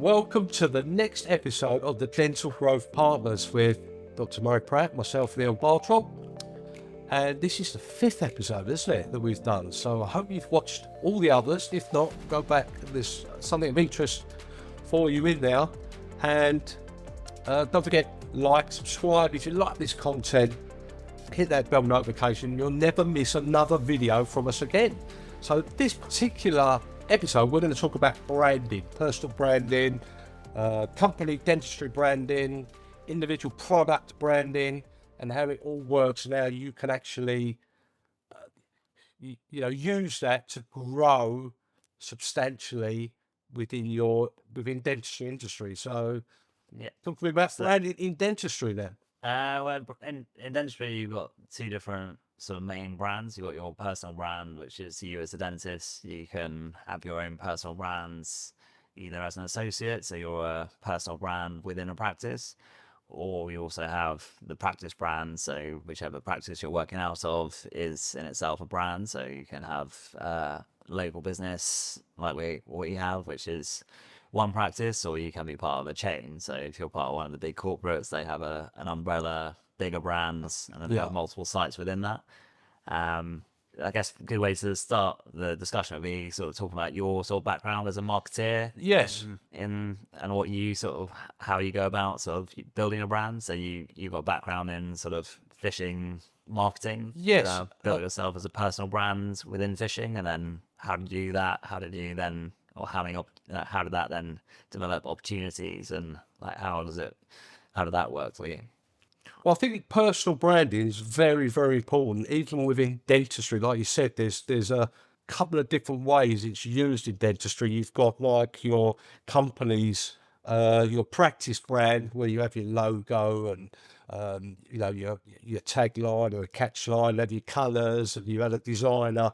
welcome to the next episode of the Dental Growth Partners with Dr. Murray Pratt, myself, Leon Bartrop. And this is the 5th episode, isn't it, that we've done. So I hope you've watched all the others. If not, go back. There's something of interest for you in there. And don't forget, like, subscribe. If you like this content, hit that bell notification. You'll never miss another video from us again. So this particular episode, we're going to talk about branding, personal branding, company dentistry branding, individual product branding, and how it all works and how you can actually use that to grow substantially within dentistry industry. So talk to me about branding in dentistry then. Well, in dentistry, you've got two different sort of main brands. You've got your personal brand, which is you as a dentist. You can have your own personal brands either as an associate, so you're a personal brand within a practice, or you also have the practice brand, so whichever practice you're working out of is in itself a brand. So you can have local business like what you have, which is one practice, or you can be part of a chain. So if you're part of one of the big corporates, they have an umbrella, bigger brands, and then they have multiple sites within that. I guess a good way to start the discussion would be sort of talking about your sort of background as a marketeer. Yes. And what you sort of, how you go about sort of building a brand. So you've got a background in sort of fishing marketing. Yes. Built yourself as a personal brand within fishing, and then how did you do that? How did you then, or how did that then develop opportunities, and like how did that work for you? Well, I think personal branding is very, very important, even within dentistry. Like you said, there's a couple of different ways it's used in dentistry. You've got like your company's, your practice brand, where you have your logo and your tagline or a catch line, have your colours, and you had a designer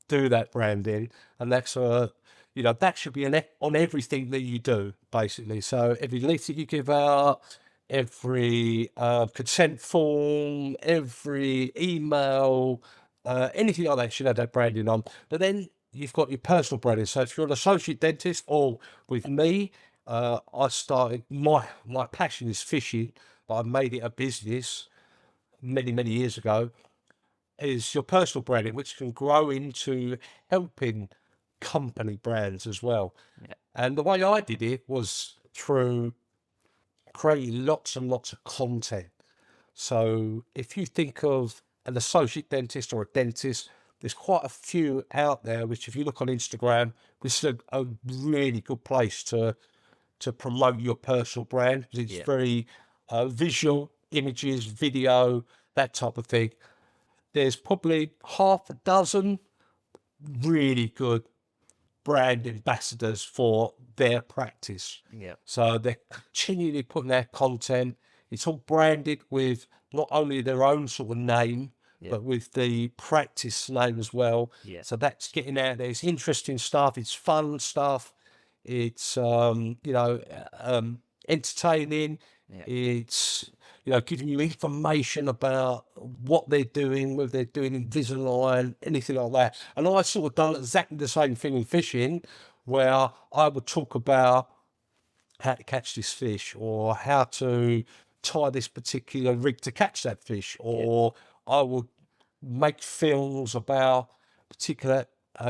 do that branding, and that's that should be on everything that you do, basically. So every leaflet you give out, every consent form, every email, anything like that should have that branding on. But then you've got your personal branding. So if you're an associate dentist, or with me, I started, my passion is fishing, but I made it a business many years ago, is your personal branding, which can grow into helping company brands as well. And the way I did it was through creating lots and lots of content. So if you think of an associate dentist or a dentist, there's quite a few out there, which if you look on Instagram, this is a really good place to promote your personal brand, because it's very visual, images, video, that type of thing. There's probably half a dozen really good brand ambassadors for their practice. So they're continually putting their content. It's all branded with not only their own sort of name, but with the practice name as well. So that's getting out there. It's interesting stuff. It's fun stuff. It's entertaining. It's giving you information about what they're doing, whether they're doing Invisalign, anything like that. And I sort of done exactly the same thing in fishing, where I would talk about how to catch this fish, or how to tie this particular rig to catch that fish, or I would make films about particular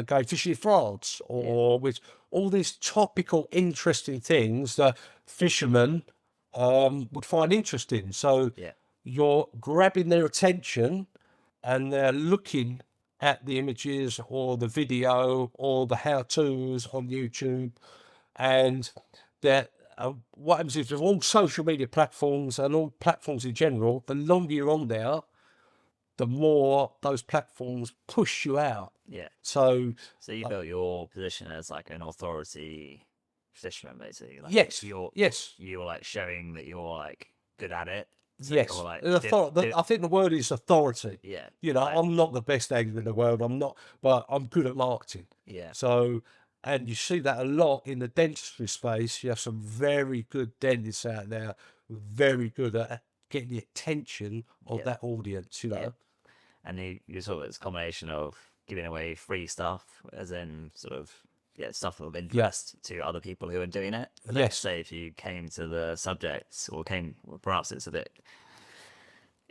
going fishing in France, or with all these topical, interesting things that fishermen would find interesting. So you're grabbing their attention, and they're looking at the images or the video or the how-tos on YouTube. And that what happens is, with all social media platforms and all platforms in general, the longer you're on there, the more those platforms push you out. So you built your position as like an authority fisherman, basically. Like you're like showing that you're like good at it. So like I think the word is authority. Like, I'm not the best angler in the world. I'm not, but I'm good at marketing. So, and you see that a lot in the dentistry space. You have some very good dentists out there, very good at getting the attention of that audience. And you sort of, it's a combination of giving away free stuff, as in sort of stuff of interest to other people who are doing it. But let's Yes. say if you came to the subject, or perhaps it's a bit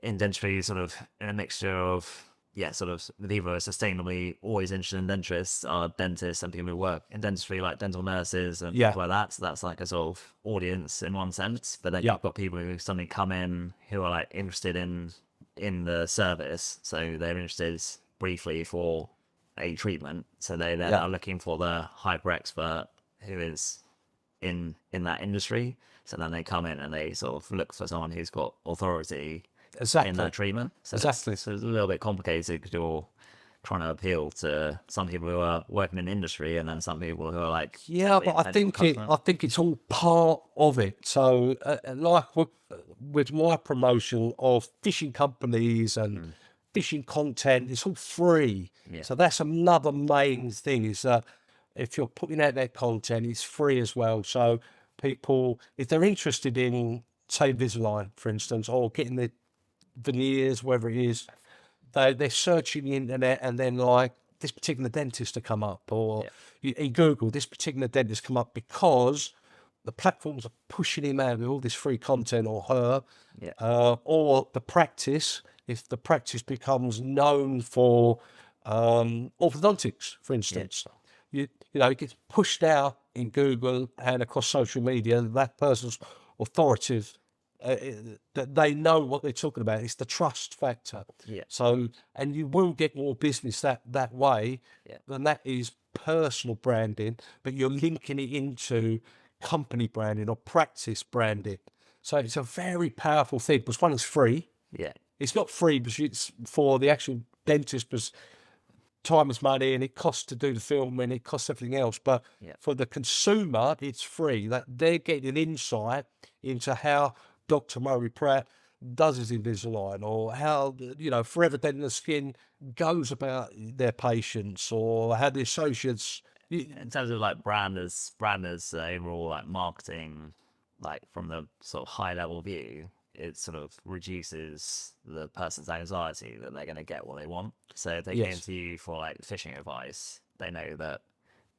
in dentistry, sort of in a mixture of sort of the people who are sustainably always interested in dentists are dentists and people who work in dentistry, like dental nurses and Yeah. people like that. So that's like a sort of audience in one sense. But then Yeah. you've got people who suddenly come in who are like interested in the service, so they're interested briefly for a treatment. So they then are looking for the hyper expert who is in that industry. So then they come in and they sort of look for someone who's got authority Exactly. in that treatment. So Exactly. so it's a little bit complicated because you're trying to appeal to some people who are working in the industry and then some people who are like, Yeah, but I think it's all part of it. So, like with my promotion of fishing companies and fishing content, it's all free. Yeah. So that's another main thing is if you're putting out that content, it's free as well. So people, if they're interested in, say, Invisalign, for instance, or getting the veneers, whatever it is, they're searching the internet and then like this particular dentist to come up, or in Google, this particular dentist come up because the platforms are pushing him out with all this free content, or her, or the practice, if the practice becomes known for orthodontics, for instance. You know, it gets pushed out in Google and across social media, that person's authoritative, that they know what they're talking about. It's the trust factor. Yeah. So, and you will get more business that way. Yeah. And that is personal branding, but you're linking it into company branding or practice branding. So it's a very powerful thing. Because one is free. Yeah. It's not free because it's for the actual dentist, because time is money and it costs to do the film and it costs everything else. But for the consumer, it's free. That they're getting an insight into how Dr. Murray Pratt does his Invisalign, or how, you know, Forever Dental Skin goes about their patients, or how the associates. In terms of like branders overall, like marketing, like from the sort of high level view, it sort of reduces the person's anxiety that they're going to get what they want. So if they came to you for like fishing advice, they know that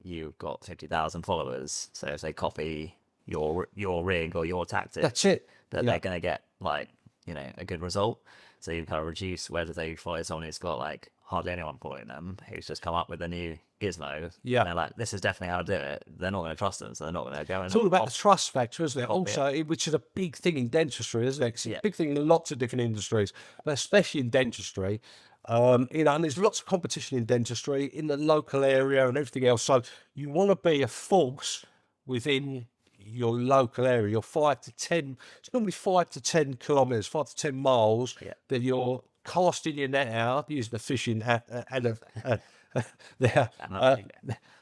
you've got 50,000 followers. So if they copy your rig or your tactic, That's it. that they're going to get like, you know, a good result. So you kind of reduce whether they follow someone who's got like hardly anyone following them, who's just come up with a new gizmo. Yeah. And they're like, this is definitely how to do it. They're not going to trust them, so they're not going to go. And It's all about the trust factor, isn't it? Also, which is a big thing in dentistry, isn't it? It's a big thing in lots of different industries, but especially in dentistry. You know, and there's lots of competition in dentistry in the local area and everything else. So you want to be a force within your local area. You're 5 to 10. It's normally 5 to 10 kilometers, 5 to 10 miles that you're casting your net out using a fishing there.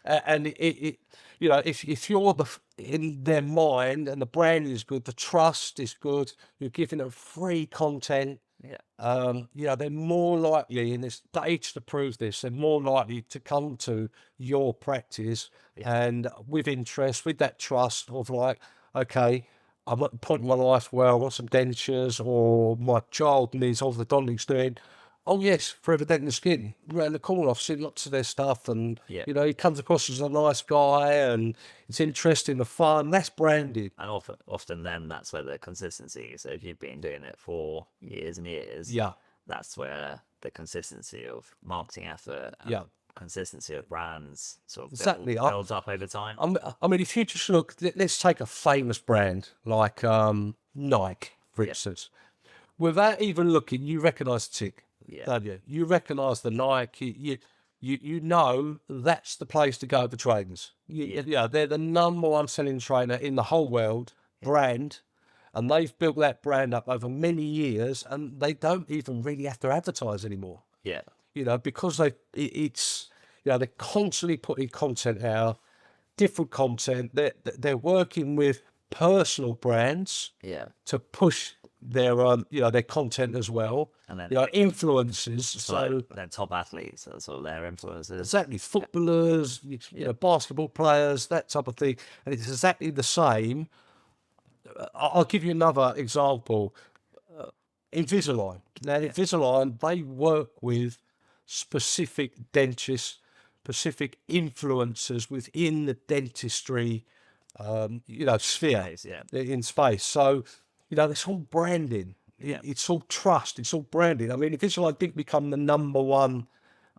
And it, you know, if you're in their mind and the brand is good, the trust is good, you're giving them free content. You know, they're more likely, and there's data to prove this, they're more likely to come to your practice and with interest, with that trust of like, okay, I'm at the point in my life where I want some dentures, or my child needs orthodontics doing. Oh yes, Forever Dental Skin, around the corner. I've seen lots of their stuff, and you know, he comes across as a nice guy, and it's interesting, the fun. That's branded. And often then that's where the consistency. So if you've been doing it for years and years, that's where the consistency of marketing effort, and consistency of brands sort of builds up over time. I mean, if you just look, let's take a famous brand like Nike, for instance. Without even looking, you recognise the tick. Don't you? You recognise the Nike. You know that's the place to go for trainers. Yeah, they're the number one selling trainer in the whole world, brand, and they've built that brand up over many years, and they don't even really have to advertise anymore. Yeah, you know, because it's, you know, they're constantly putting content out, different content. They're working with personal brands to push their you know, their content as well, and then, you know, influencers. So they're top athletes, so they're influencers. Exactly, footballers, you know, basketball players, that type of thing, and it's exactly the same. I'll give you another example. Invisalign. Now, Invisalign, they work with specific dentists specific influencers within the dentistry, sphere Nice, yeah. in space. So, it's all branding. Yeah. It's all trust. It's all branding. I mean, Invisalign did become the number one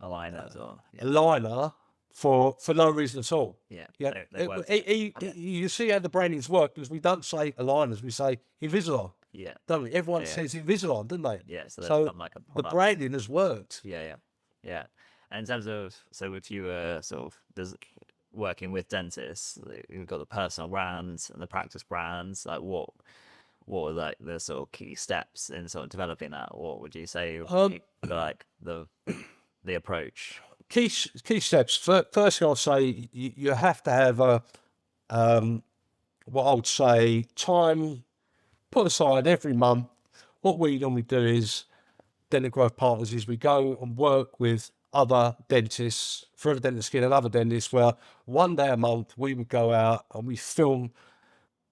Aligner as well. Yeah. aligner for no reason at all. Yeah. Yeah, They work. you see how the brandings work, because we don't say aligners, we say Invisalign, Yeah. don't we? Everyone Yeah. says Invisalign, don't they? Yeah. So, So become like a the product. branding has worked. Yeah, yeah, yeah. And in terms of, so if you were sort of working with dentists, you've got the personal brands and the practice brands. Like, what were like the sort of key steps in sort of developing that? What would you say like the approach? Key steps. First thing I'll say, you have to have what I would say, time put aside every month. What we normally do is, Dental Growth Partners, is we go and work with other dentists, Forever Dental Skin and other dentists, where one day a month we would go out and we film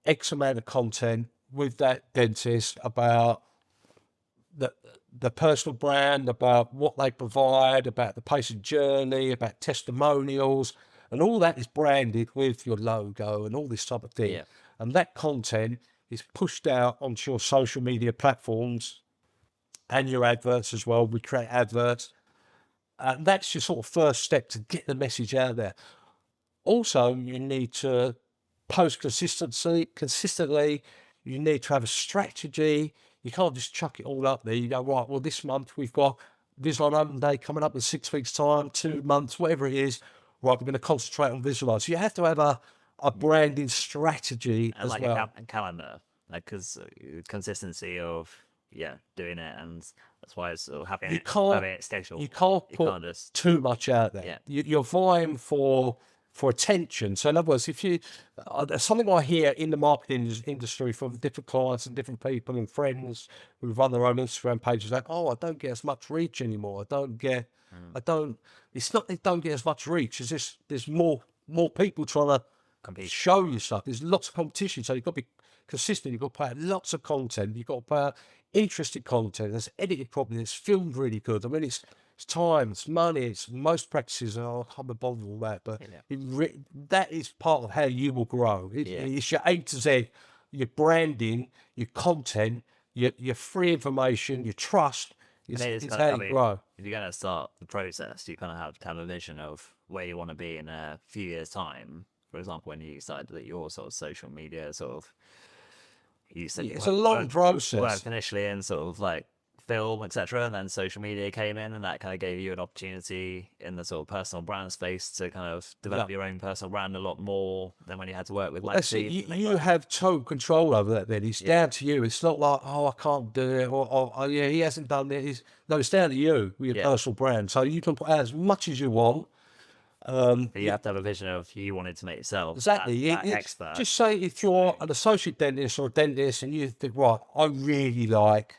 X amount of content with that dentist about the personal brand, about what they provide, about the patient journey, about testimonials, and all that is branded with your logo and all this type of thing. Yeah. And that content is pushed out onto your social media platforms and your adverts as well. We create adverts. And that's your sort of first step to get the message out there. Also, you need to post consistently. You need to have a strategy. You can't just chuck it all up there. You go, right, well, this month we've got Invisalign Open Day coming up in 6 weeks' time, 2 months, whatever it is. Right, we're going to concentrate on Invisalign. So you have to have a branding strategy And as like well. a calendar, like, because consistency of doing it, and that's why it's sort of having it scheduled. You can't put can't just too much out there. Yeah. You're vying for attention. So in other words, if you there's something I hear in the marketing industry from different clients and different people and friends who run their own Instagram pages, like, oh, I don't get as much reach anymore. It's not they don't get as much reach. It's just there's more people trying to compete. show you stuff. There's lots of competition, so you've got to be consistent. You've got to put out lots of content. You've got to put out interesting content that's edited properly, that's filmed really good. I mean, it's time, it's money, it's most practices. I can't be bothered with all that, but that is part of how you will grow. It's your A to Z, your branding, your content, your free information, your trust. It's how you grow. If you're going to start the process, you kind of have to have a vision of where you want to be in a few years' time. For example, when you decided that your sort of social media sort of, you said It's a long process. Worked initially in sort of like film, etc., and then social media came in, and that kind of gave you an opportunity in the sort of personal brand space to kind of develop your own personal brand a lot more than when you had to work with you have total control over that. Then it's down to you. It's not like, oh, I can't do it, or oh, yeah, he hasn't done it. No, it's down to you with your personal brand. So you can put out as much as you want. But you have to have a vision of you wanted to make yourself exactly that expert. Just say if you're an associate dentist or a dentist and you think, right, I really like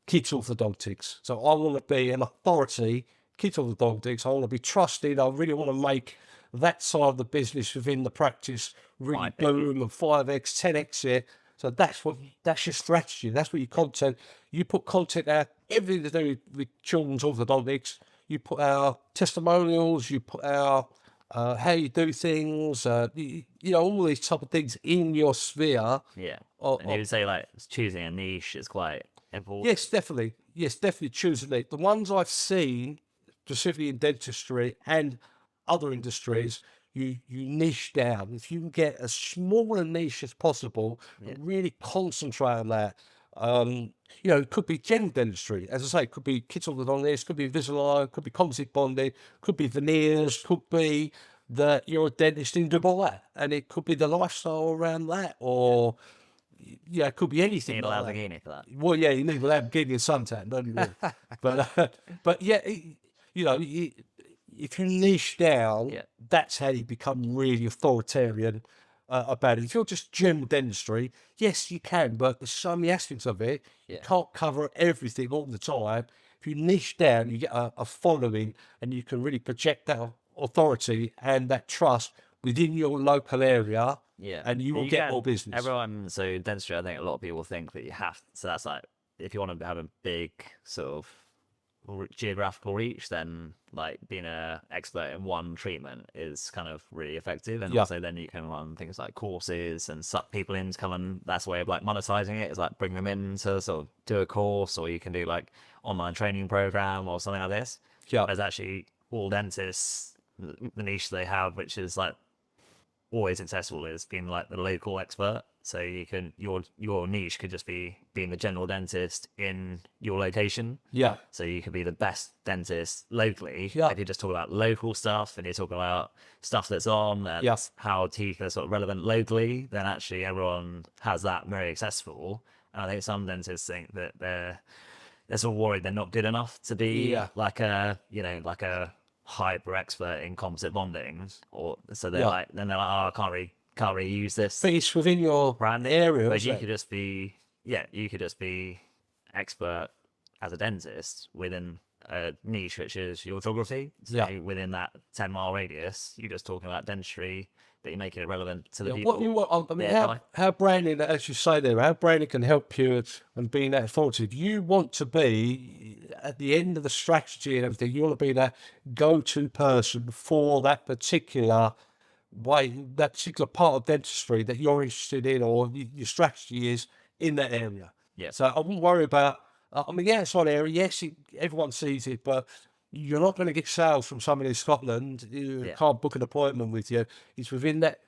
kids orthodontics, so I want to be an authority kids orthodontics. I want to be trusted. I really want to make that side of the business within the practice really boom and 5x, 10x it. So that's your strategy. That's what your content. You put content out, everything to do with children's orthodontics. You put out testimonials, you put out how you do things, all these type of things in your sphere. Yeah. And you would say like choosing a niche is quite important. Yes, definitely. Yes, definitely choosing it. The ones I've seen, specifically in dentistry and other industries, you niche down. If you can get as small a niche as possible and really concentrate on that. It could be general dentistry, as I say, it could be kids orthodontics, could be Invisalign, could be composite bonding, could be veneers, could be that you're a dentist in Dubai, and it could be the lifestyle around that, or it could be anything. You need a Lamborghini for that. Well, yeah, you need a Lamborghini and suntan, don't you? But yeah, if you niche down, that's how you become really authoritarian about it. If you're just general dentistry, yes, you can, but there's so many aspects of it. You can't cover everything all the time. If you niche down, you get a following, and you can really project that authority and that trust within your local area. And you will get more business. So dentistry, I think a lot of people think that you have. So that's like, if you want to have a big sort of geographical reach, then like being a expert in one treatment is kind of really effective. And Yeah. also then you can run things like courses and suck people in to come, and that's a way of like monetizing it, is like bring them in to sort of do a course, or you can do like online training program or something like this. Yeah. There's actually all dentists, the niche they have, which is like always accessible, is being like the local expert. So you can, your niche could just be being the general dentist in your location. Yeah. So you could be the best dentist locally. Yeah. If you just talk about local stuff and you talk about stuff that's on and Yeah. how teeth are sort of relevant locally, then actually everyone has that very accessible. And I think some dentists think that they're sort of worried they're not good enough to be Yeah. like a, you know, like a hyper expert in composite bonding, or so they're Yeah. like, then they're like, oh, I can't really use this But it's within your brand area. But isn't you it? could just be, yeah, you could just be expert as a dentist within a niche, which is your orthography. So Yeah. within that 10-mile radius, you're just talking about dentistry, but you're making it relevant to the Yeah, people. I mean, Yeah, how branding, as you say there, how branding can help you and being that authoritative. You want to be at the end of the strategy and everything. You want to be that go-to person for that particular way, that particular part of dentistry that you're interested in, or your strategy is in that area. Yeah. So I wouldn't worry about. I mean, the outside area, yes, everyone sees it, but you're not going to get sales from somebody in Scotland who Yeah. can't book an appointment with you. It's within that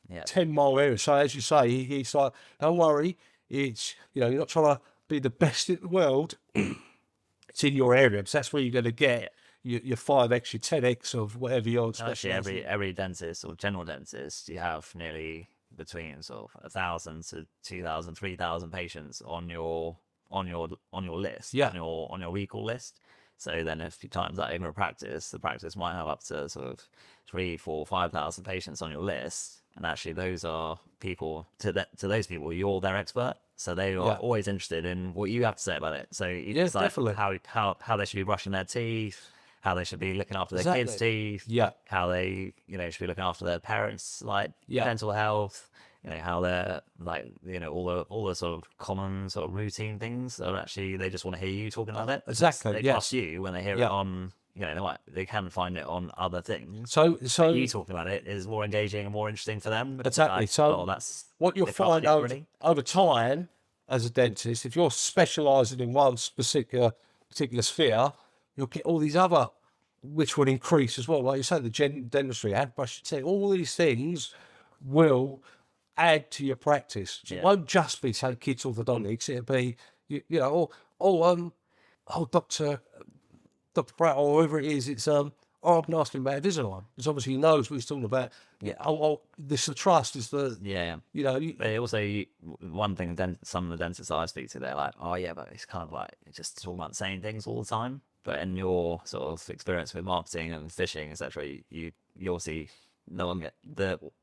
yeah, 10-mile area. So as you say, he's like, don't worry, it's, you know, you're not trying to be the best in the world. It's in your area, because that's where you're going to get your 5x, your 10x of whatever you're actually specialising in. every dentist or general dentist, you have nearly between sort of 1,000 to 2,000, 3,000 patients on your list, Yeah. on your recall list. So then if you times that over a practice, the practice might have up to sort of 3, 4, 5,000 patients on your list. And actually those are people, to those people, you're their expert. So they are Yeah. always interested in what you have to say about it. So Yeah, it's like definitely. how they should be brushing their teeth, how they should be looking after their kids' Exactly. teeth, Yeah. how they, you know, should be looking after their parents' like Yeah. dental health, you know, how they're like, you know, all the sort of common sort of routine things. So actually they just want to hear you talking about it. Exactly, They yeah. trust you when they hear Yeah. it on, you know, they can find it on other things. So You talking about it is more engaging and more interesting for them. But it's Exactly. like, So oh, that's what you'll they trust find it, really. over time as a dentist, if you're specialising in one particular sphere, you'll get all these other, which will increase as well. Like you say, the dentistry, how to brush your teeth, all these things will add to your practice. It Yeah. won't just be, say, kids orthodontics. It'll be, you know, Dr. Pratt or whoever it is, it's oh, I've been asking about Invisalign. Because obviously he knows what he's talking about. Yeah, this the trust is the, Yeah. you know, But also, one thing, some of the dentists I speak to, they're like, oh yeah, but it's kind of like just talking about the same things all the time. But in your sort of experience with marketing and fishing, etc., you obviously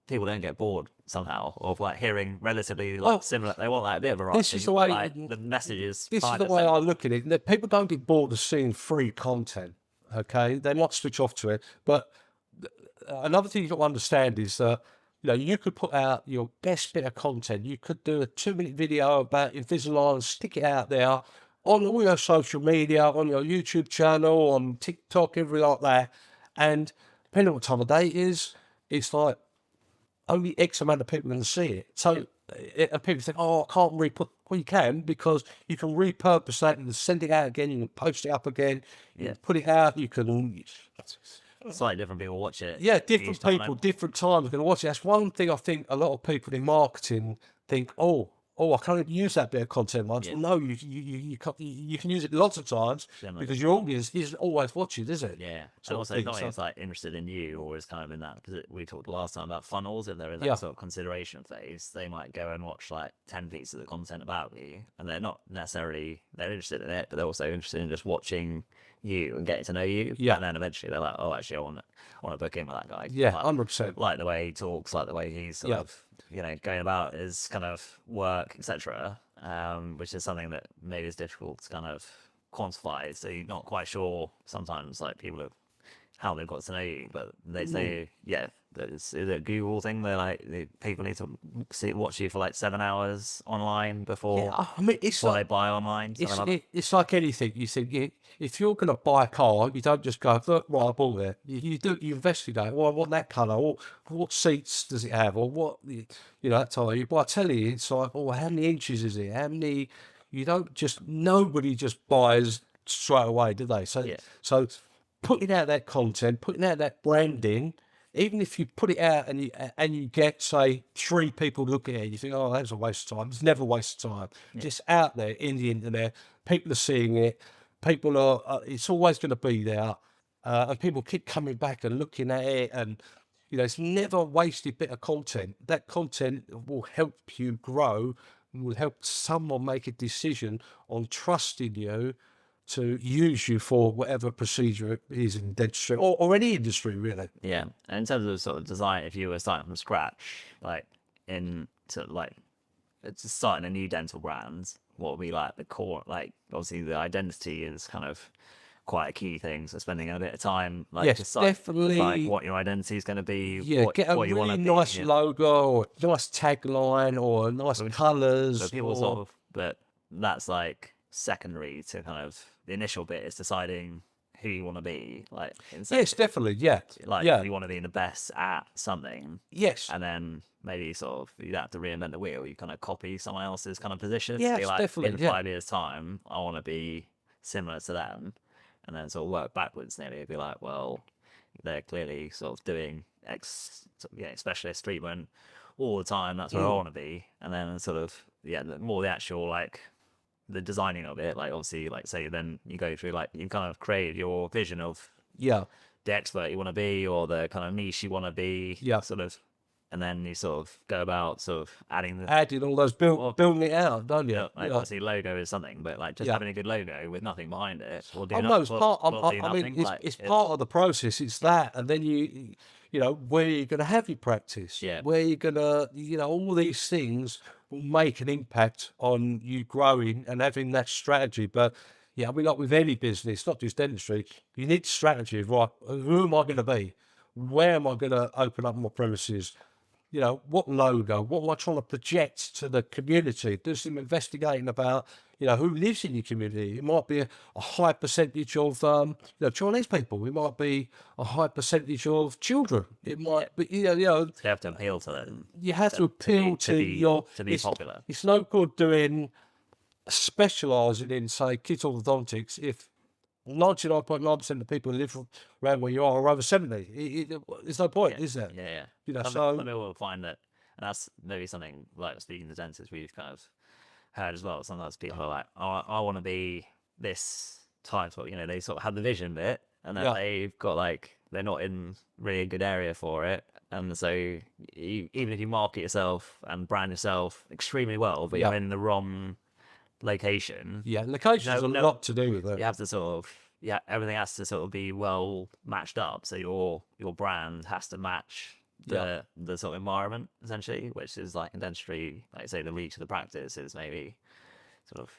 people don't get bored somehow of like hearing relatively like similar. They want like a bit of variety. This is the way like, the messages. this is the way I look at it. That people don't get bored of seeing free content. Okay, they might switch off to it, but another thing you've got to understand is that, you know, you could put out your best bit of content. You could do a 2-minute video about Invisalign, stick it out there on all your social media, on your YouTube channel, on TikTok, everything like that. And depending on what time of day it is, it's like only X amount of people can see it. So and people think, oh, I can't reput. Well, you can, because you can repurpose that and send it out again. You can post it up again. You can put it out. You can. Slightly different people watch it. Yeah, different each time. people, different times are going to watch it. That's one thing I think a lot of people in marketing think, oh, I can't use that bit of content once. Yeah. Well, no, you can use it lots of times Generally. because your audience isn't always watching, is it? Yeah, Sort and of also thing, not so- it's like interested in you, or is kind of in that, because we talked last time about funnels. If they're in that Yeah. sort of consideration phase, they might go and watch like 10 pieces of content about you, and they're not necessarily they're interested in it, but they're also interested in just watching you and getting to know you. Yeah. And then eventually they're like, oh, actually, I want to book in with that guy. Yeah, Like, 100%. like the way he talks, like the way he's sort Yeah. of, you know, going about his kind of work, etc. Which is something that maybe is difficult to kind of quantify. So you're not quite sure sometimes, like people how they've got to know you, but they say, yeah, is it a Google thing? They're like, people need to watch you for like 7 hours online Yeah, before I mean, it's before they like buy online, something like that. it's like anything. You think if you're going to buy a car, you don't just go, look, right, I bought it. You investigate. Well, I want that colour. Or what seats does it have? Or what, that time. You buy a telly, it's like, oh, how many inches is it? How many? You don't just, nobody just buys straight away, do they? So, Yeah. so putting out that content, putting out that branding, even if you put it out and you get, say, 3 people looking at it, you think, oh, that's a waste of time. It's never a waste of time. Just out there in the internet, people are seeing it. People are. It's always going to be there, and people keep coming back and looking at it, and it's never a wasted bit of content. That content will help you grow, and will help someone make a decision on trusting you to use you for whatever procedure it is in dentistry or any industry, really. Yeah, and in terms of sort of design, if you were starting from scratch, like in to like it's just starting a new dental brand, what would be like the core? Like obviously the identity is kind of quite a key thing. So spending a bit of time, like Yes, just like definitely. what your identity is going to be, Yeah, get a what you want really to be. nice Yeah. logo or nice tagline or nice colours. So people sort of, but that's like secondary to kind of the initial bit is deciding who you want to be. Like, Yes, definitely. Yeah. like Yeah. you want to be the best at something, Yes. and then maybe sort of you don't have to reinvent the wheel. You kind of copy someone else's kind of position. Yes, Be like, definitely, in yeah. 5 years' time, I want to be similar to them, and then sort of work backwards. Nearly be like, well, they're clearly sort of doing specialist treatment all the time. That's where I want to be, and then sort of more the actual like the designing of it. Like obviously, like say then you go through like you kind of create your vision of Yeah. the expert you want to be or the kind of niche you want to be. Yeah. Sort of, and then you sort of go about sort of adding the Adding all those, building it out, don't you? like obviously logo is something, but like just having a good logo with nothing behind it will do No, it's part. will do I mean, nothing. it's Like, it's part of the process. It's that, and then where you're going to have your practice. Yeah. Where you're going to, all these things will make an impact on you growing and having that strategy. But yeah, I mean, like with any business, not just dentistry, you need strategy. Right? Who am I going to be? Where am I going to open up my premises? What logo, what am I trying to project to the community? Do some investigating about, who lives in your community. It might be a high percentage of, Chinese people. It might be a high percentage of children. It might be, you have to appeal to them. you have to appeal to be popular. It's no good doing, specialising in, say, kids orthodontics if 99.9% of the people who live around where you are over 70. There's no point, is there? Yeah, yeah. Some people will find that, and that's maybe something like speaking to dentists we've kind of heard as well. Sometimes people are like, oh, I want to be this type of, they sort of have the vision bit, and then they've got like, they're not in really a good area for it. And so even if you market yourself and brand yourself extremely well, but you're in the wrong location. Yeah, location's a lot to do with it. You have to sort of, everything has to sort of be well matched up. So your brand has to match the sort of environment essentially, which is like in dentistry, like say the reach of the practice is maybe sort of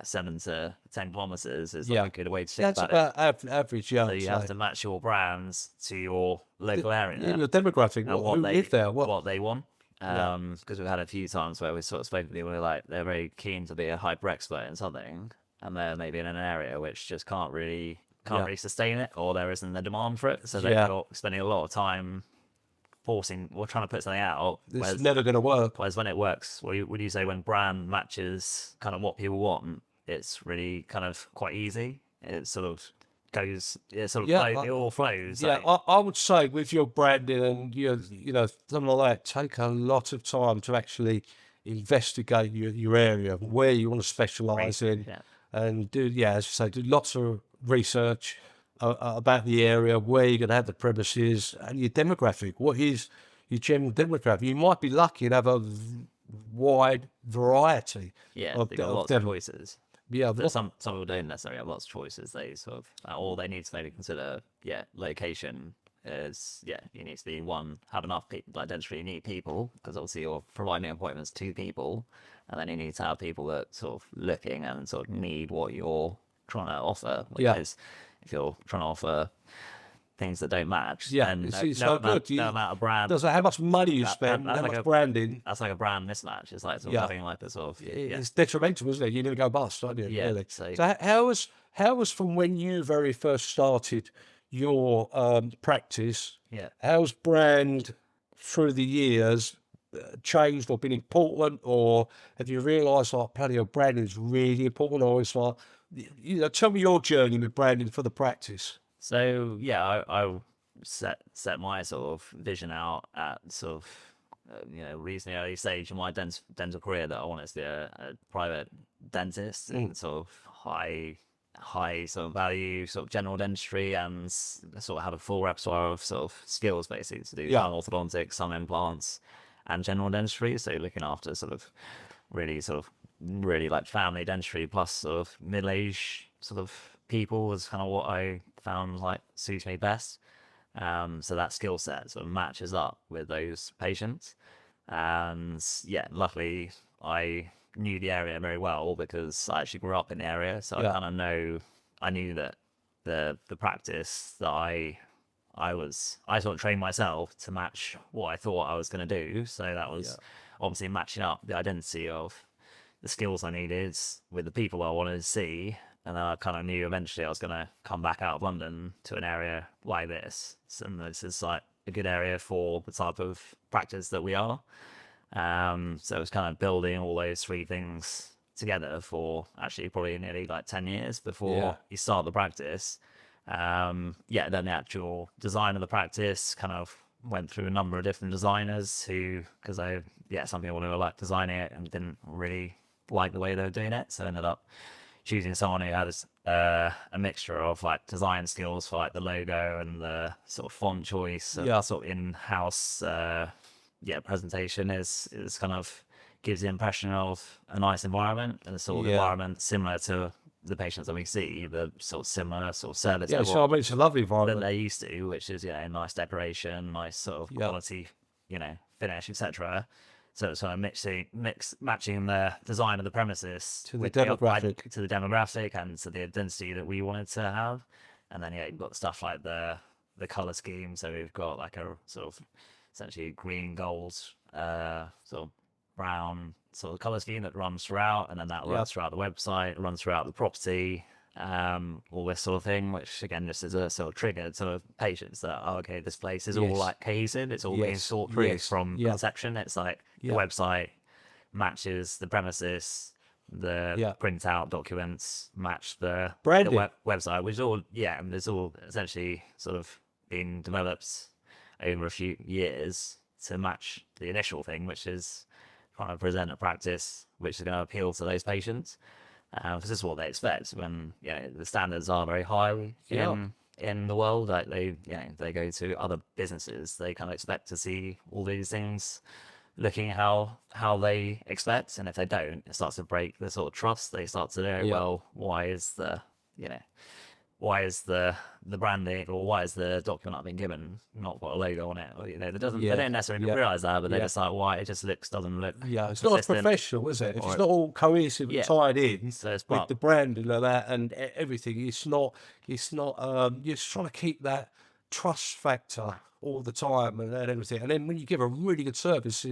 7 to 10 kilometers is like a good way to think That's about about average. Yeah, it. So you have to match your brands to your local area, the demographic, and who live there, what they want. Because we've had a few times where we sort of spoken to people who are like they're very keen to be a hyper expert in something, and they're maybe in an area which just can't really sustain it, or there isn't the demand for it, so they're spending a lot of time forcing or trying to put something out. It's never going to work. Whereas when it works, would you say when brand matches kind of what people want, it's really kind of quite easy. It sort of goes, it all flows. Yeah, like, I would say with your branding and something like that, take a lot of time to actually investigate your area, where you want to specialise in, and do as you say, do lots of research about the area, where you're going to have the premises, and your demographic. What is your general demographic? You might be lucky and have a wide variety. They've got lots of choices. Yeah, but some people don't necessarily have lots of choices. They sort of all they need to maybe consider. Location is you need to be have enough people. Like dentistry, you need people because obviously you're providing appointments to people, and then you need to have people that sort of looking and sort of need what you're trying to offer. Which is if you're trying to offer things that don't match, Yeah, then it's so good. no amount of brand. Doesn't how much money you spend, That's how like much a branding. that's like a brand mismatch. It's like sort of Yeah, having like the sort of it's detrimental, isn't it? You're going to go bust, aren't you? yeah. Really. So So how was from when you very first started your practice? yeah. How's brand through the years changed or been important, or have you realised like bloody hell, branding is really important, or it's like tell me your journey with branding for the practice. So yeah, I set my sort of vision out at sort of reasonably early stage in my dental career that I wanted to be a private dentist and sort of high sort of value sort of general dentistry and sort of have a full repertoire of sort of skills basically to do Yeah. some orthodontics, some implants, and general dentistry. So looking after sort of really like family dentistry plus sort of middle age sort of people was kind of what I found like suits me best. So that skill set sort of matches up with those patients. And yeah, luckily I knew the area very well because I actually grew up in the area. So Yeah. I knew that the practice that I sort of trained myself to match what I thought I was going to do. So that was obviously matching up the identity of the skills I needed with the people I wanted to see. And then I kind of knew eventually I was going to come back out of London to an area like this. And this is like a good area for the type of practice that we are. So it's kind of building all those three things together for actually probably nearly like 10 years before you start the practice. Then the actual design of the practice kind of went through a number of different designers because some people who were like designing it and didn't really like the way they were doing it. So I ended up choosing someone who had a mixture of like design skills for like the logo and the sort of font choice, sort of in-house, presentation is kind of gives the impression of a nice environment and a sort of environment similar to the patients that we see, the sort of similar sort of service Yeah, level so I mean, it's a lovely that environment. they're used to, which is nice decoration, nice sort of quality, finish, etc. So it's kind of matching the design of the premises To the with demographic. to the demographic and to the identity that we wanted to have. And then you've got stuff like the color scheme. So we've got like a sort of essentially green, gold, sort of brown sort of color scheme that runs throughout, and then that runs throughout the website, runs throughout the property, all this sort of thing, which again just is a sort of trigger to patients that okay, this place is all like cohesive, it's all being thought through from conception. It's like the website matches the premises, the printout documents match the Branding. website, which is all and it's all essentially sort of been developed over a few years to match the initial thing, which is trying to present a practice which is going to appeal to those patients, because this is what they expect when the standards are very high in the world. Like they go to other businesses, they kind of expect to see all these things looking how they expect, and if they don't, it starts to break the sort of trust. They start to know, well, why is the branding, or why is the document not being given not got a logo on it? Or, they don't necessarily realize that, but they just like why it just doesn't look. Yeah, it's not as professional, is it? If it's not all cohesive and tied in So it's with the branding like that and everything, it's not. You're just trying to keep that trust factor all the time and everything. And then when you give a really good service,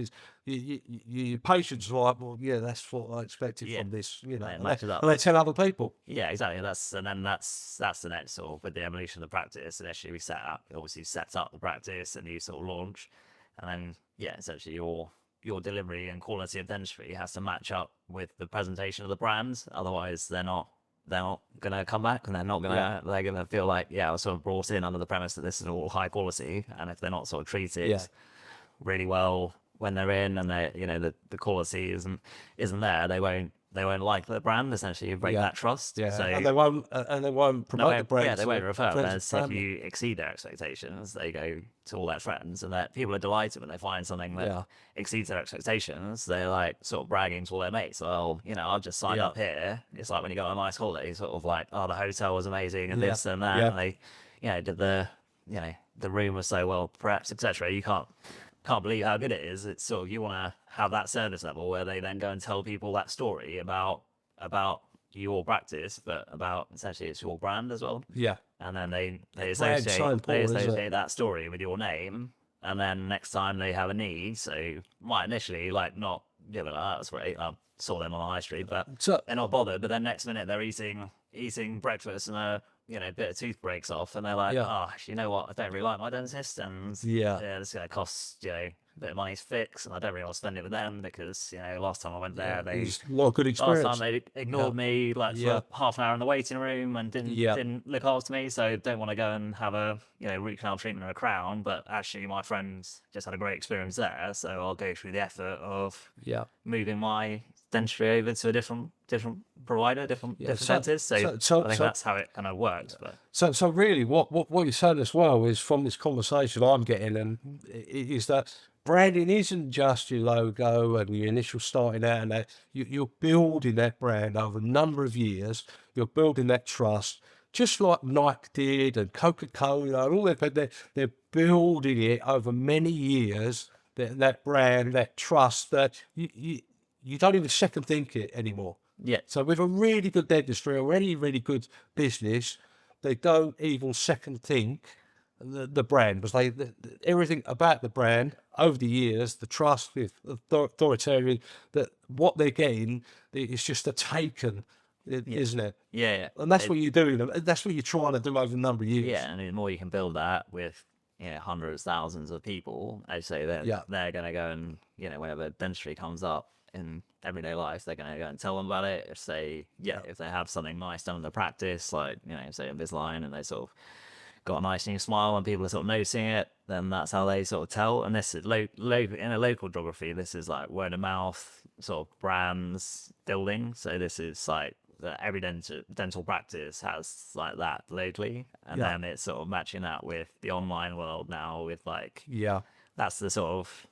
your patients are like, well, yeah, that's what I expected from this, it matches up. And they tell other people. Yeah, exactly. That's the next sort of with the evolution of the practice. Initially, we obviously set up the practice and you sort of launch, and then essentially your delivery and quality of dentistry has to match up with the presentation of the brand. Otherwise, they're not going to come back, and they're going to feel like I was sort of brought in under the premise that this is all high quality, and if they're not sort of treated really well when they're in, and they the quality isn't there, they won't like the brand. Essentially, you break that trust. Yeah, So and they won't promote the brand. Yeah, they won't refer. Friends But and if you exceed their expectations, they go to all their friends, and that people are delighted when they find something that exceeds their expectations. They're like sort of bragging to all their mates. Well, I've just signed up here. It's like when you go on a nice holiday, sort of like, oh, the hotel was amazing and this and that. And they, did the room was so well prepped, etc. You can't believe how good it is. It's sort of, you want to have that service level where they then go and tell people that story about your practice, but about essentially it's your brand as well. Yeah. And then they Brand's so important, isn't it? associate that story with your name, and then next time they have a need, so might initially like not give it that's great. I saw them on the high street, but So they're not bothered. But then next minute they're eating breakfast and a bit of tooth breaks off, and they're like, yeah, oh, actually, you know what? I don't really like my dentist, and yeah, this is gonna cost a bit of money to fix, and I don't really want to spend it with them because last time I went there, they it's a lot of good last time experience. they ignored me like Yeah. for half an hour in the waiting room and Yeah. didn't look after me. So don't want to go and have a root canal treatment or a crown. But actually, my friends just had a great experience there, so I'll go through the effort of Yeah. moving my dentistry over to a different provider, different So- dentist. So, so- I think so- that's how it kind of works. But So really, what you're saying as well is from this conversation I'm getting, and is that branding isn't just your logo and your initial starting out, and that you're building that brand over a number of years. You're building that trust, just like Nike did and Coca-Cola and all that. But they're building it over many years. That brand, that trust, that you don't even second think it anymore. yeah, So with a really good dentistry or any really good business, they don't even second think the brand, because everything about the brand over the years, the trust with authoritarian, that what they're getting is just a taken, isn't it? yeah. And that's what you're doing. And that's what you're trying to do over a number of years. Yeah, and the more you can build that with hundreds, thousands of people, I say that Yeah. they're gonna go and whenever dentistry comes up in everyday life, they're gonna go and tell them about it. If if they have something nice done in the practice, like say Invisalign, and they sort of got a nice new smile and people are sort of noticing it, then that's how they sort of tell. And this is in a local geography, this is like word of mouth sort of brands building. So this is like every dental practice has like that locally, and Yeah. then it's sort of matching that with the online world now with like Yeah. that's the sort of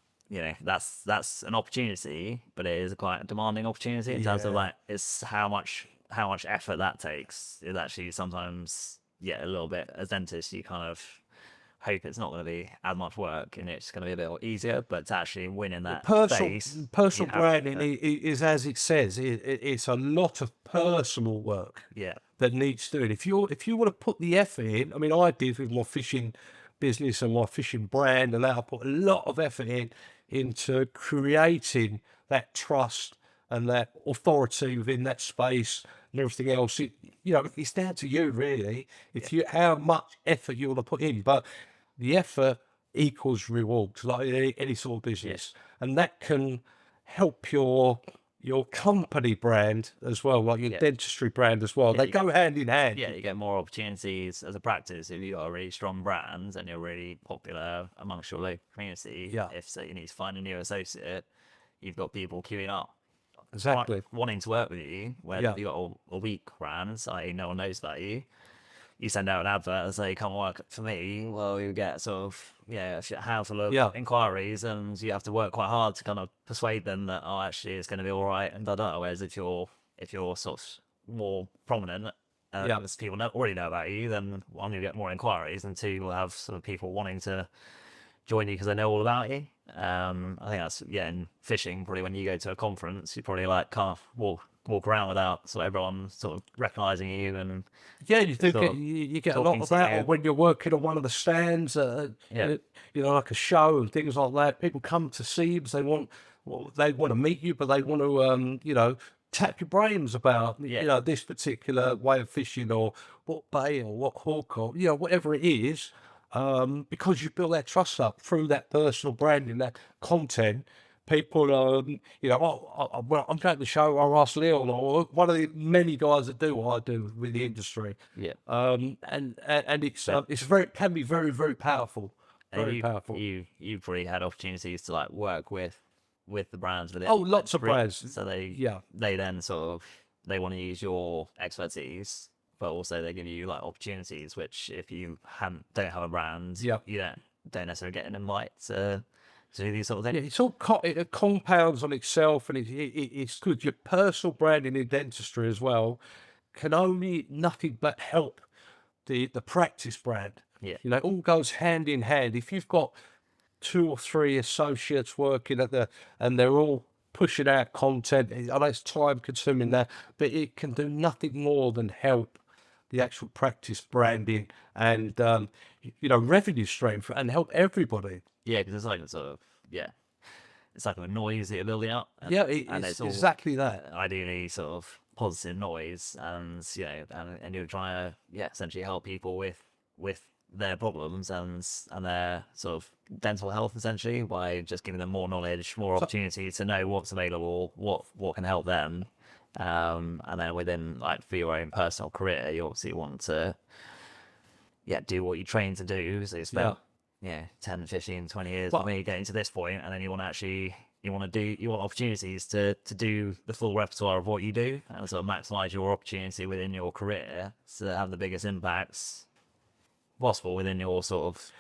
that's an opportunity, but it is quite a demanding opportunity in terms of Yeah. like it's how much effort that takes. It's actually sometimes a little bit as dentists you kind of hope it's not going to be as much work and it's going to be a bit more easier, but to actually win in that space, Personal you have branding to- is, as it says, it's a lot of personal work yeah, that needs doing. If you want to put the effort in, I mean, I did with my fishing business and my fishing brand, and that I put a lot of effort into creating that trust and that authority within that space and everything else. It's down to you really. If you how much effort you want to put in, but the effort equals rewards, like any sort of business, and that can help your company brand as well, like your Yeah. dentistry brand as well. They you- go hand in hand. yeah, you get more opportunities as a practice if you got a really strong brand and you're really popular amongst your local community. Yeah. If you need to find a new associate, you've got people queuing up, Exactly. wanting to work with you. When Yeah. you got a weak brand, i.e., no one knows about you. You send out an advert and say, "Come work for me." Well, you get sort of a handful of Yeah. inquiries, and you have to work quite hard to kind of persuade them that actually it's going to be all right and da. Whereas if you're sort of more prominent, Yeah. because people already know about you, then one, you get more inquiries, and two, you'll have sort of people wanting to join you because they know all about you. I think that's in fishing. Probably when you go to a conference, you probably like can't walk around without sort of everyone sort of recognizing you and Yeah, you do sort get of you get a lot talking of to that, you. or when you're working on one of the stands, Yeah. like a show and things like that. People come to see you because they want to meet you, but they want to tap your brains about this particular way of fishing, or what bay or what hook, or whatever it is, because you build that trust up through that personal branding, that content. People, well, I'm going to the show. I'll ask Leon, or one of the many guys that do what I do with the industry. Yeah. And it's can be very, very powerful. And Very powerful. You've probably had opportunities to like work with the brands with it. Oh, lots of brands. So they then sort of they want to use your expertise, but also they give you like opportunities which if you don't have a brand, Yeah. you don't necessarily get an invite to do these sort of things. Yeah, it's all it compounds on itself, and it's good. Your personal branding in dentistry as well can only nothing but help the practice brand. Yeah. It all goes hand in hand. If you've got 2 or 3 associates working and they're all pushing out content. I know it's time consuming that, but it can do nothing more than help the actual practice branding and revenue stream and help everybody. Yeah, because it's like a sort of, yeah, it's like a noise that you're building up. Yeah, and it's it's all exactly that. ideally sort of positive noise, and and you're trying to essentially help people with their problems and their sort of dental health essentially by just giving them more knowledge, more opportunity to know what's available, what can help them. And then within, like, for your own personal career, you obviously want to do what you train to do. So you spent 10, 15, 20 years Well, for me getting to this point, and then you want to actually you want opportunities to do the full repertoire of what you do and sort of maximize your opportunity within your career to have the biggest impacts possible within your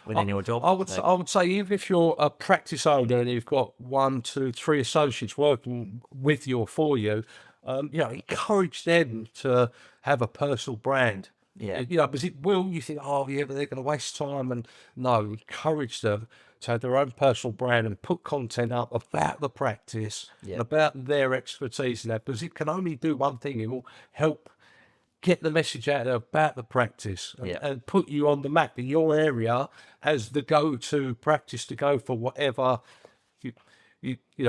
your job. I would say even if you're a practice owner and you've got 1, 2, 3 associates working with you or for you, encourage them to have a personal brand. Yeah. Because you think, oh yeah, but they're going to waste time, and no, encourage them to have their own personal brand and put content up about the practice and about their expertise in that, because it can only do one thing. It will help get the message out there about the practice and put you on the map in your area as the go-to practice to go for whatever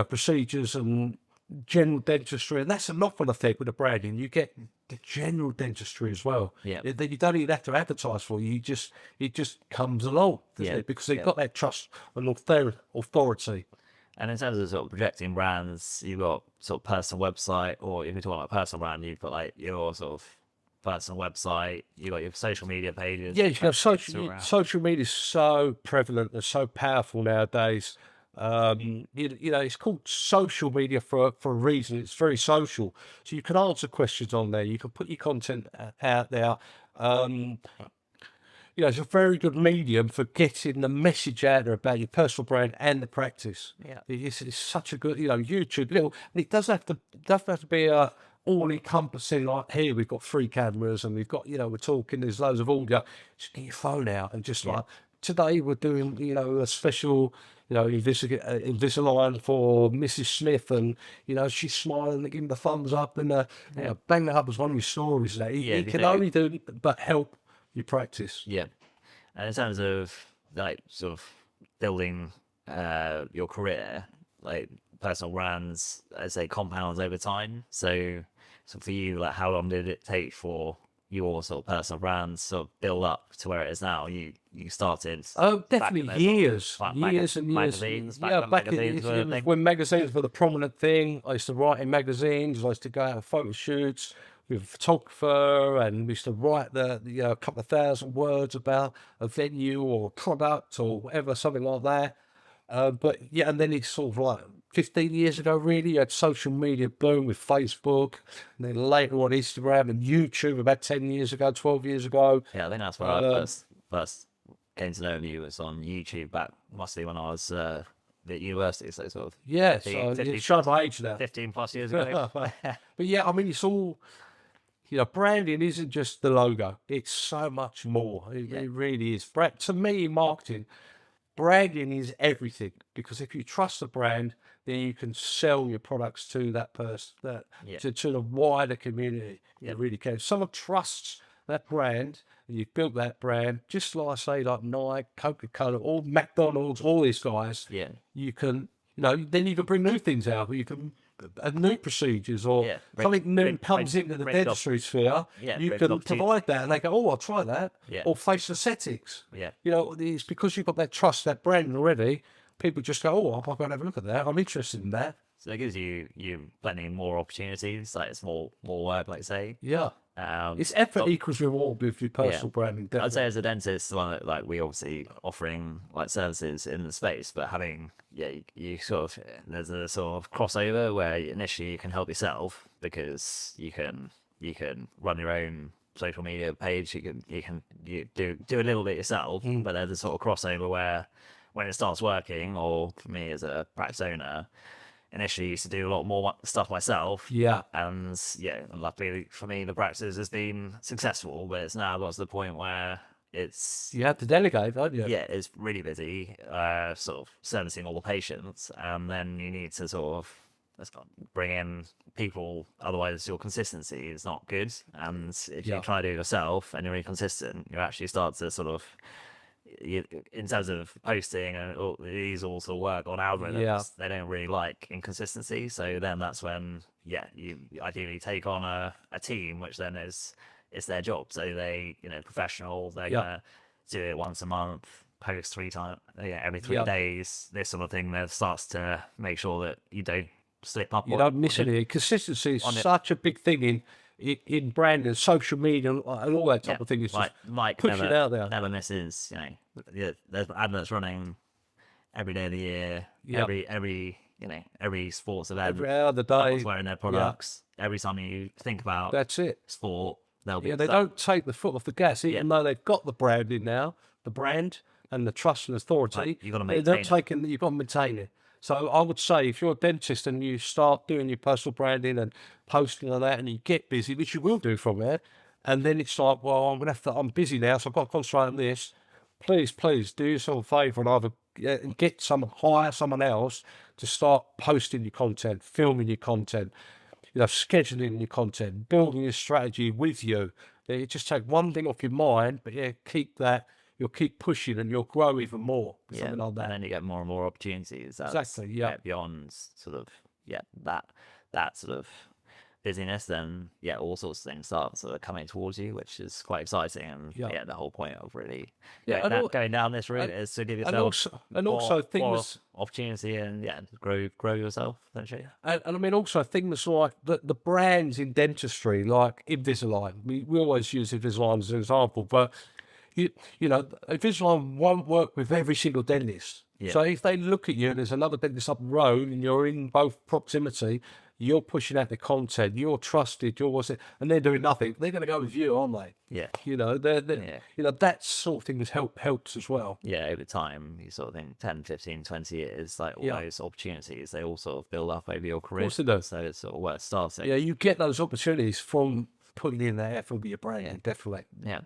procedures and general dentistry. And that's a knock-on effect with the branding. You get the general dentistry as well. Then you don't even have to advertise for you. It just comes along, doesn't it? Because they've got that trust and authority. And in terms of sort of projecting brands, you've got sort of personal website, or if you're talking about personal brand, you've got like your sort of personal website, you got your social media pages. Yeah, social media is so prevalent and so powerful nowadays. It's called social media for a reason. It's very social, so you can answer questions on there. You can put your content out there. It's a very good medium for getting the message out there about your personal brand and the practice. It's such a good, YouTube little. It doesn't have to be a all encompassing, like, here we've got 3 cameras and we've got, we're talking, there's loads of audio. Just get your phone out and just like, today we're doing, a special, Invisalign for Mrs. Smith, and, she's smiling and giving the thumbs up, and, bang that up as one of your stories. It can only do but help your practice. Yeah. And in terms of like sort of building your career, like personal brands, as they compounds over time. So for you, like, how long did it take for your sort of personal brands sort of build up to where it is now? You started. Oh, definitely years and years. Magazines, when magazines were the prominent thing. I used to write in magazines. I used to go out on photo shoots with a photographer, and we used to write a couple of thousand words about a venue or a product or whatever, something like that. And then it's sort of like 15 years ago, really, you had social media boom with Facebook, and then later on Instagram and YouTube about 10 years ago, 12 years ago. Yeah, I think that's where I first came to know you, was on YouTube back, must be when I was at university, so sort of. Yeah, so it's showing my age now. 15 plus years ago. But yeah, I mean, it's all, branding isn't just the logo. It's so much more. It really is. To me, marketing, branding is everything, because if you trust the brand, then you can sell your products to that person, to the wider community. You really can. If someone trusts that brand, and you've built that brand, just like, say, like Nike, Coca-Cola, all McDonald's, all these guys, you can, then you can bring new things out. You can new procedures, or something new comes into the dentistry sphere. You can provide that, and they go, oh, I'll try that. Or face aesthetics. It's because you've got that trust, that brand already. People just go, oh, I'll go and have a look at that. I'm interested in that. So it gives you plenty more opportunities. Like, it's more work, like, say. It's effort equals reward with your personal branding. Definitely. I'd say as a dentist, like, we obviously offering like services in the space, but having you sort of, there's a sort of crossover where initially you can help yourself, because you can run your own social media page. You can do a little bit yourself, but there's a sort of crossover where, when it starts working, or for me as a practice owner, initially used to do a lot more stuff myself. And luckily for me, the practice has been successful, but it's now got to the point where you have to delegate, don't you? It's really busy, sort of servicing all the patients, and then you need to sort of let's not bring in people, otherwise your consistency is not good. And if you try to do it yourself and you're inconsistent, you actually start to sort of, in terms of posting and these all sort of work on algorithms, they don't really like inconsistency. So then that's when, you ideally take on a team, which then it's their job. So they, professional, they're gonna do it once a month, post 3 times, every 3 days, this sort of thing. That starts to make sure that you don't slip up. You don't miss anything. Consistency is such a big thing in branding, social media, and all that type of thing. It's like push it out there. Never misses. There's adverts running every day of the year. Every sports event. Every hour of the day. Wearing their products. Every time you think about sport, they'll be. They don't take the foot off the gas, even though they've got the branding now, the brand and the trust and authority. You've got to maintain you've got to maintain it. So I would say if you're a dentist and you start doing your personal branding and posting on that, and you get busy, which you will do from there, and then it's like, well, I'm busy now, so I've got to concentrate on this. Please do yourself a favour and either hire someone else to start posting your content, filming your content, scheduling your content, building your strategy with you. You just take one thing off your mind, but keep that. You'll keep pushing and you'll grow even more. Something like that. And then you get more and more opportunities. Exactly. Beyond sort of that sort of busyness, then all sorts of things start sort of coming towards you, which is quite exciting. And the whole point of really going down this route is to give yourself also things opportunity and grow yourself essentially. And I mean also things like the brands in dentistry, like Invisalign. We always use Invisalign as an example, but Invisalign won't work with every single dentist. So if they look at you and there's another dentist up the road and you're in both proximity, you're pushing out the content, you're trusted, and they're doing nothing, they're going to go with you, aren't they? Yeah. That sort of thing helps as well. Yeah, over time, you sort of think 10, 15, 20 years, like all those opportunities, they all sort of build up over your career. Of course they do. So it's sort of worth starting. Yeah, you get those opportunities from putting in the effort with your brand, definitely. Yeah.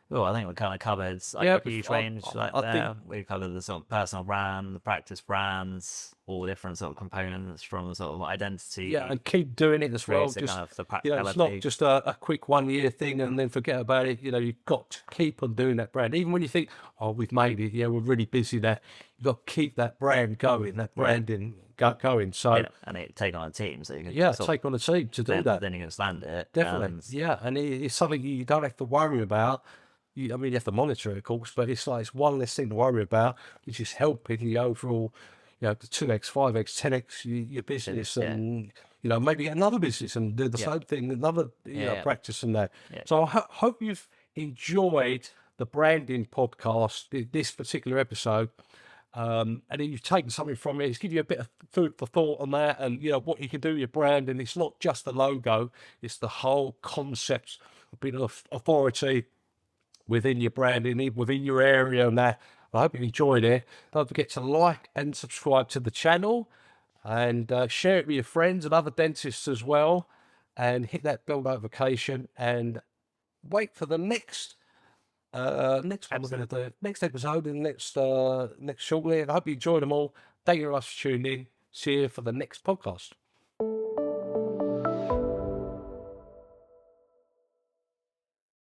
Well, I think we kind of covered a huge range there. We covered the sort of personal brand, the practice brands, all the different sort of components from sort of identity. Yeah, and keep doing it as well. Just, kind of the practicality. It's not just a quick 1 year thing and then forget about it. You've got to keep on doing that brand. Even when you think, oh, we've made it, we're really busy there. You've got to keep that brand going, that branding going. So and take on a team. So you can take on a team to do that. Then you can stand it. Definitely. And it's something you don't have to worry about. You have to monitor it, of course, but it's one less thing to worry about, which is helping the overall, the 2x, 5x, 10x your business, and maybe get another business and do the same thing, another practice and that. So I hope you've enjoyed the branding podcast, this particular episode, and you've taken something from it. It's give you a bit of food for thought on that, and what you can do with your brand. And it's not just the logo; it's the whole concept of being an authority within your branding, within your area, and that. I hope you enjoyed it. Don't forget to like and subscribe to the channel, and share it with your friends and other dentists as well, and hit that bell notification, and wait for the next next episode and next shortly. And I hope you enjoyed them all. Thank you very much for tuning in. See you for the next podcast.